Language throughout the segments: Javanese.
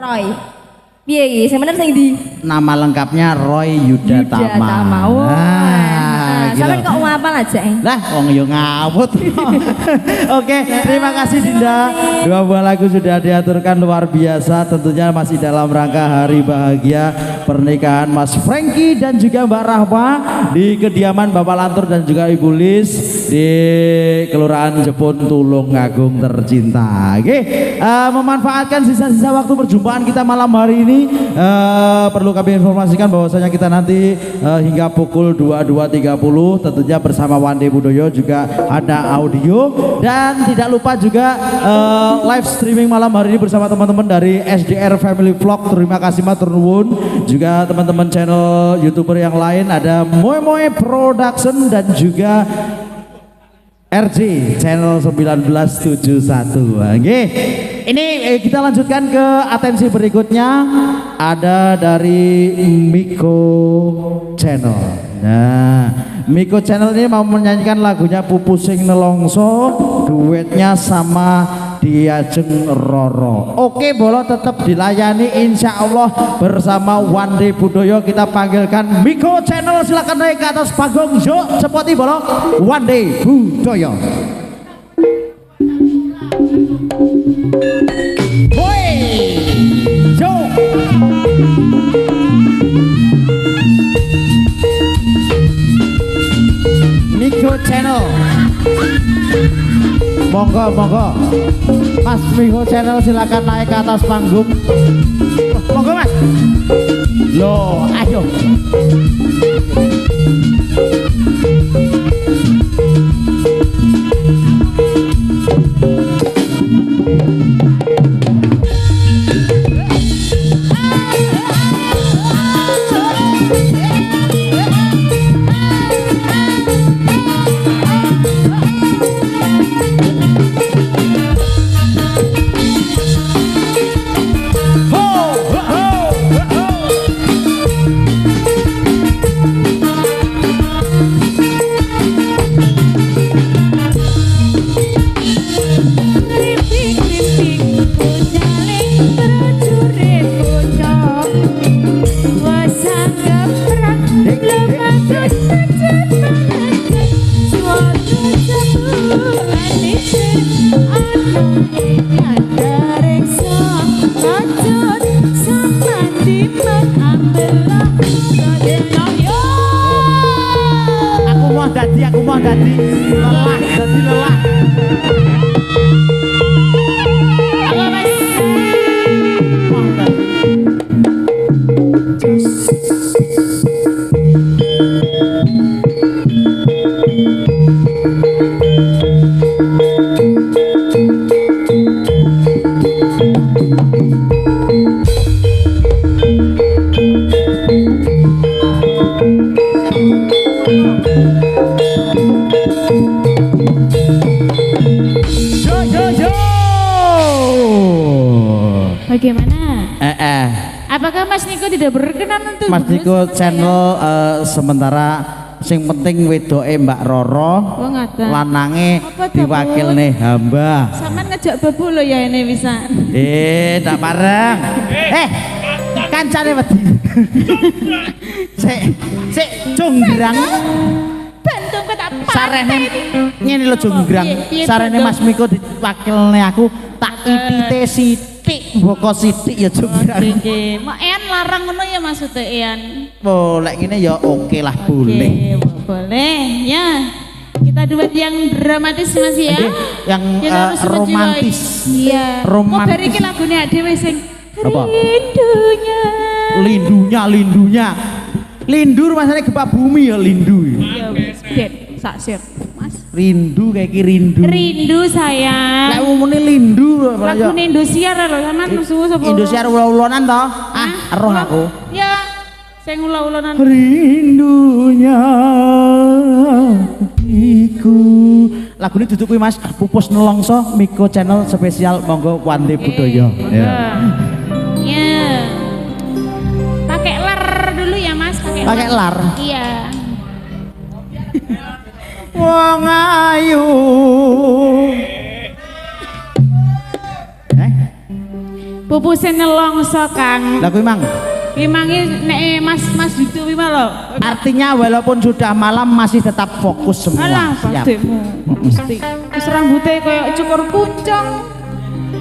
Roy. Piye iki? Sing bener sing ndi? Nama lengkapnya Roy Yuda Tama. Sampeyan kok ngapal aja? Lah wong yo ngawut. Oke, terima kasih Dinda. Dua buah lagu sudah diaturkan luar biasa, tentunya masih dalam rangka hari bahagia pernikahan Mas Franky dan juga Mbak Rahma di kediaman Bapak Lantur dan juga Ibu Lis di Kelurahan Jepun Tulungagung tercinta. Oke, memanfaatkan sisa-sisa waktu perjumpaan kita malam hari ini, perlu kami informasikan bahwasanya kita nanti hingga pukul 22.30 tentunya bersama Wande Budoyo juga ada audio, dan tidak lupa juga live streaming malam hari ini bersama teman-teman dari SDR Family Vlog. Terima kasih matur nuwun, juga teman-teman channel YouTuber yang lain ada Moe Moe Production dan juga RJ channel 1971. Oke. Ini kita lanjutkan ke atensi berikutnya, ada dari Miko Channel. Nah, Miko Channel ini mau menyanyikan lagunya Pupusing Nelongso, duetnya sama Diajeng Roro. Oke, Bolo tetap dilayani insya Allah bersama Wande Budoyo. Kita panggilkan Miko Channel, silakan naik ke atas panggung. Yuk, cepati Bolo, Wande Budoyo. Woi, yo. Miko Channel. Monggo, monggo. Mas Miko Channel silakan naik ke atas panggung. Monggo Mas. Loh, ayo. Aku mau dadi lelah, dadi lelah. Apa Mas? Bagaimana? Apakah Mas Niko tidak berkenan untuk Mas Niko Channel sementara sing penting wedoke Mbak Roro, lanange diwakilne hamba. Sampeyan ngejak bebu lho ya ini bisa. Tak pareng. Kancane wedi. Sik jonggrang. Bantung kok tak sarene ngene lho jonggrang. Sarene Mas Miko diwakilne aku tak ipite sithik, mboko sithik ya jonggrang. Nggih, mak Ean larang ngono ya maksudnya Ean. Oh, lek ngene ya oke lah, boleh. Boleh ya. Kita duet yang dramatis Mas ya. Yang romantis. Iya. Romantis. Mau bari iki lagune dhewe sing apa? Lindunya. Lindunya. Lindur masane gempa bumi ya lindu. Ya wis, bet saksir. Mas. Rindu kayak rindu. Rindu sayang. Lek umune lindu lagune Indosiar lho, sampean susu sapa? Indosiar ulah-ulanan to? Roh aku. Ya. Sing ulah-ulanan. Rindunya iku. Lagu ini duduk kuwi Mas, Pupus Nelongso, Miko Channel spesial, monggo Wande Budoyo. Ya. Pakai lar dulu ya Mas, pakai lar. Iya. Wong ayu. Pupuse nelongso Kang. Lah kuwi mang. Kuwi mangi nek Mas Dito kuwi lho. Artinya walaupun sudah malam masih tetap fokus semua. Alah, pakdekmu. Mesti. Wis rambute koyo cukur puncong.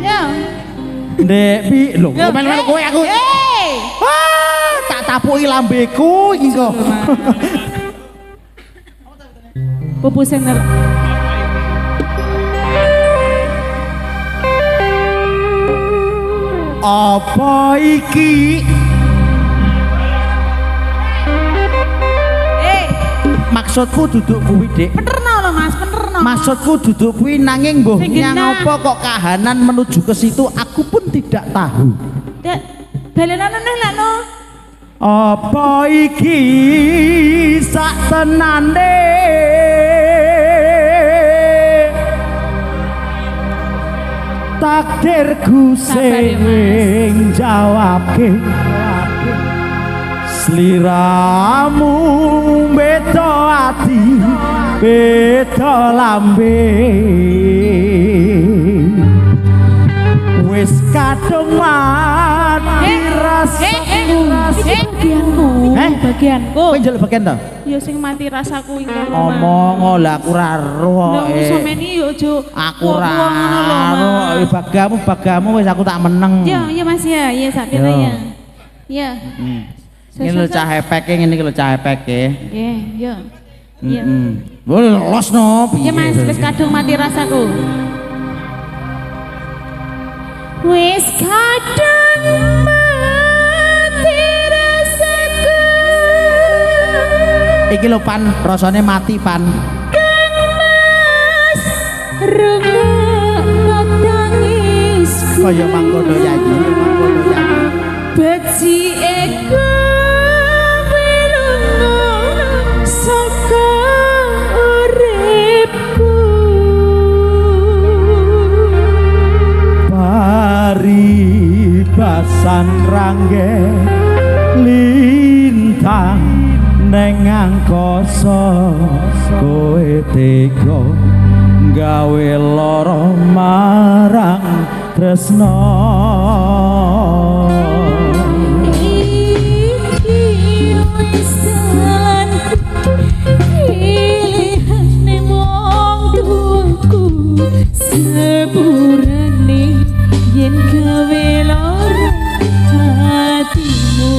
Ya. Ndek pi lho, melu kowe aku. Tak tapuki lambeku iki kok. Pupuse apa iki? Maksudku duduk kuwi, Dik. Penerno lho Mas, penerno. Maksudku duduk kuwi nanging mbuh Sing nyang genah. apa kok kahanan menuju ke situ aku pun tidak tahu. Dek, balenan neh lakno. Apa iki sak tenane? Takdirku sing jawabke. Sliramu beda ati, beda lambe. Wis kadung mati rasaku. Bagianku. Bagianku. Kowe njaluk bagian to? Ya sing mati rasaku iki lho. Omong lah aku ra roh. Lho sampeyan yo aja Aku ra roh. Bagamu wis aku tak meneng. Ya, ya Mas ya, ya sak pira ya. Ya. Ini lho cah epeke ngene iki lho cah epeke. Nggih, ya. Ya. Boleh los no. Ya Mas, wis kadung mati rasaku. Wis kadung mati rasaku. Iki lho Pan, rasane mati Pan. Kang Mas, rungokno tangisku. Kaya mangkono ya iki, mangkono ya. Becike kowe lunga saka uripku. Paribasan rangge lintang neng angkasa kowe tega gawe lara marang tresna. Sepurane yen gawe lara hatimu.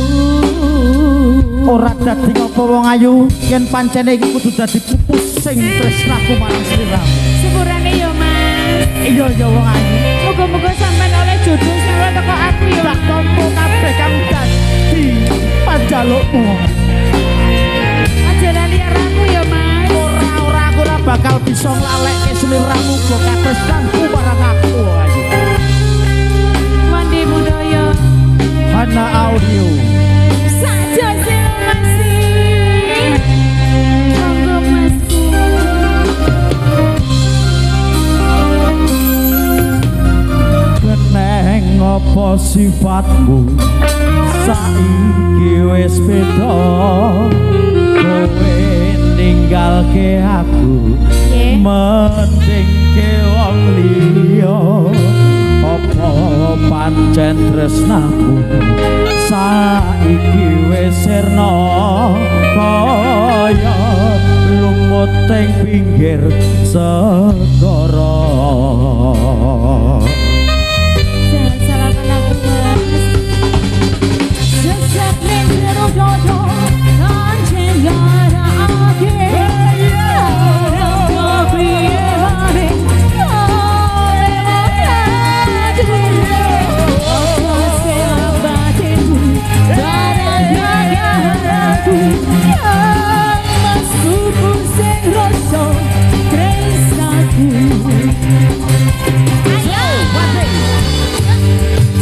Ora dadi apa wong ayu yen pancene iki kudu dadi pupus sing tresnaku marang sliramu. Sepurane ya Mas. Iya ya wong ayu. Muga-muga sampean oleh jodoh sing teko aku ya. Tak tampa kabeh kang dadi panjalukmu. Aja lali aku ya Mas. Ora aku ora bakal bisa nglalekke sliramu kok katresnanku marang aku ayu. Mandi budaya Hana audio. saja sing masih. Monggo Masku. Keneng apa sifatmu saiki wis beda. Kowe ninggalke aku mending ke wong liya. Apa pancen tresnaku saiki wis sirna kaya lumut ing pinggir segara. Jangan salahkan aku Mas. Sesat ning jero dodo kancing gara ake.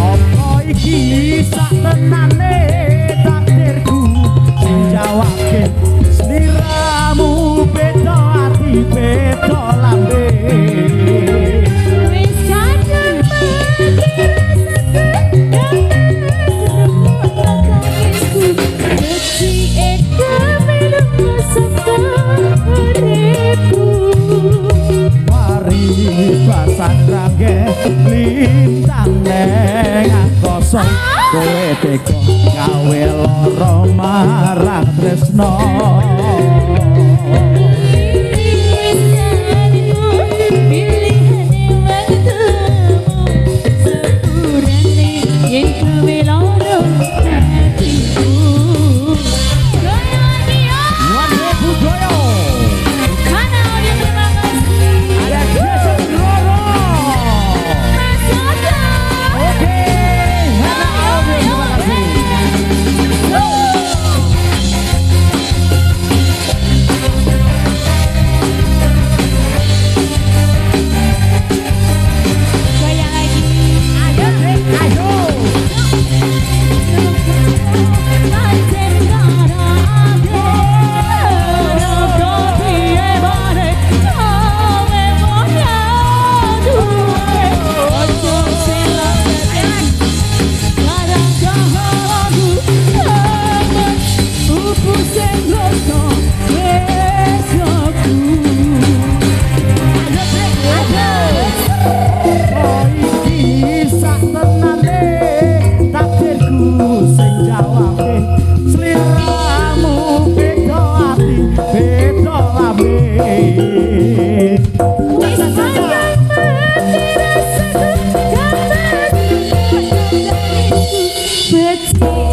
Apa iki sak tenane takdirku sing jawabke sliramu beda ati beda lambe. Wis kadung mati rasaku. Becike kowe lunga saka uripku. Paribasan rangge lintang neng angkasa kowe teko gawe lara marang tresno. Betty